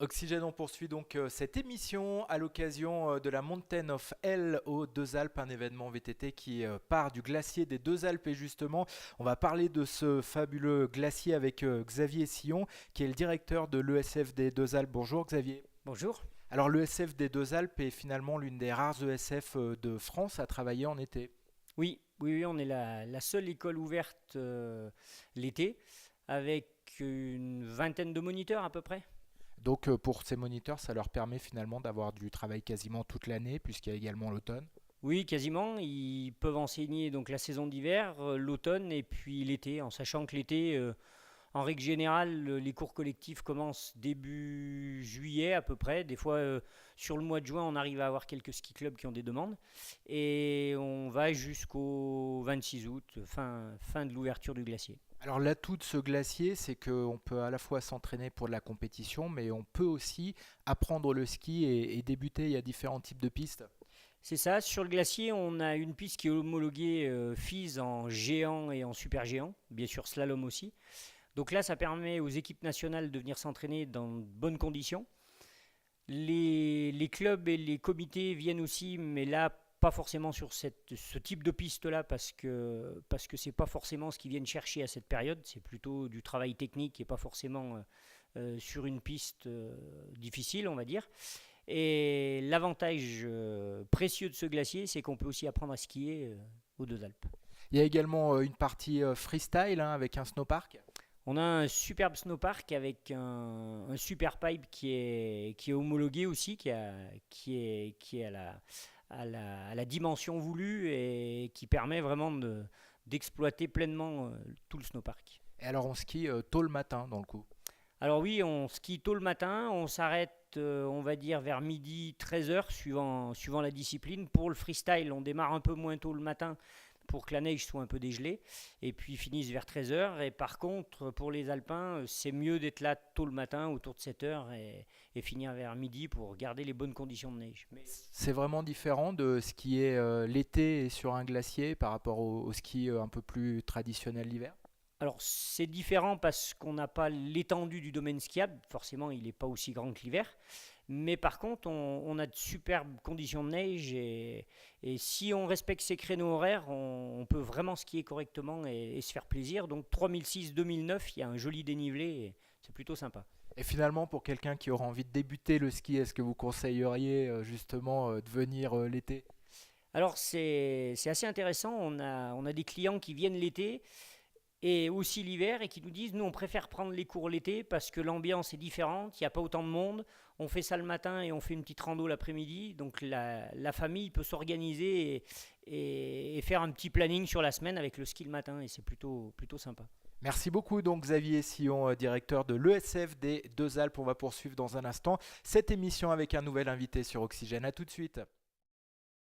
Oxygène, on poursuit donc cette émission à l'occasion de la Mountain of Hell aux Deux Alpes, un événement VTT qui part du glacier des Deux Alpes. Et justement, on va parler de ce fabuleux glacier avec Xavier Sillon, qui est le directeur de l'ESF des Deux Alpes. Bonjour Xavier. Bonjour. Alors l'ESF des Deux Alpes est finalement l'une des rares ESF de France à travailler en été. Oui, on est la seule école ouverte l'été avec une vingtaine de moniteurs à peu près. Donc pour ces moniteurs, ça leur permet finalement d'avoir du travail quasiment toute l'année, puisqu'il y a également l'automne. Oui, quasiment. Ils peuvent enseigner donc la saison d'hiver, l'automne et puis l'été, en sachant que l'été, en règle générale, les cours collectifs commencent début juillet à peu près. Des fois, sur le mois de juin, on arrive à avoir quelques ski clubs qui ont des demandes. Et on va jusqu'au 26 août, fin de l'ouverture du glacier. Alors l'atout de ce glacier, c'est qu'on peut à la fois s'entraîner pour de la compétition, mais on peut aussi apprendre le ski et débuter. Il y a différents types de pistes. C'est ça, sur le glacier, on a une piste qui est homologuée FIS en géant et en super géant, bien sûr slalom aussi. Donc là, ça permet aux équipes nationales de venir s'entraîner dans de bonnes conditions. Les clubs et les comités viennent aussi, mais là, pas forcément sur ce type de piste-là, parce que c'est pas forcément ce qu'ils viennent chercher à cette période. C'est plutôt du travail technique et pas forcément sur une piste difficile, on va dire. Et l'avantage précieux de ce glacier, c'est qu'on peut aussi apprendre à skier aux Deux Alpes. Il y a également une partie freestyle hein, avec un snowpark. On a un superbe snowpark avec un super pipe qui est homologué aussi, qui est à la dimension voulue et qui permet vraiment d'exploiter pleinement tout le snowpark. Et alors on skie tôt le matin dans le coup. Alors oui, on skie tôt le matin, on s'arrête on va dire vers midi 13h suivant la discipline. Pour le freestyle, on démarre un peu moins tôt le matin pour que la neige soit un peu dégelée et puis finisse vers 13h. Et par contre, pour les alpins, c'est mieux d'être là tôt le matin autour de 7h et finir vers midi pour garder les bonnes conditions de neige. Mais C'est vraiment différent de skier l'été sur un glacier par rapport au ski un peu plus traditionnel l'hiver. alors c'est différent parce qu'on n'a pas l'étendue du domaine skiable, forcément il n'est pas aussi grand que l'hiver, mais par contre on a de superbes conditions de neige et si on respecte ces créneaux horaires, on peut vraiment skier correctement et se faire plaisir. Donc 3006-2009, il y a un joli dénivelé et c'est plutôt sympa. Et finalement, pour quelqu'un qui aura envie de débuter le ski, est-ce que vous conseilleriez justement de venir l'été? Alors c'est assez intéressant, on a des clients qui viennent l'été et aussi l'hiver et qui nous disent nous on préfère prendre les cours l'été parce que l'ambiance est différente, il n'y a pas autant de monde, on fait ça le matin et on fait une petite rando l'après-midi, donc la famille peut s'organiser et faire un petit planning sur la semaine avec le ski le matin et c'est plutôt sympa. Merci beaucoup donc Xavier Sillon, directeur de l'ESF des Deux Alpes. On va poursuivre dans un instant cette émission avec un nouvel invité sur Oxygène. À tout de suite.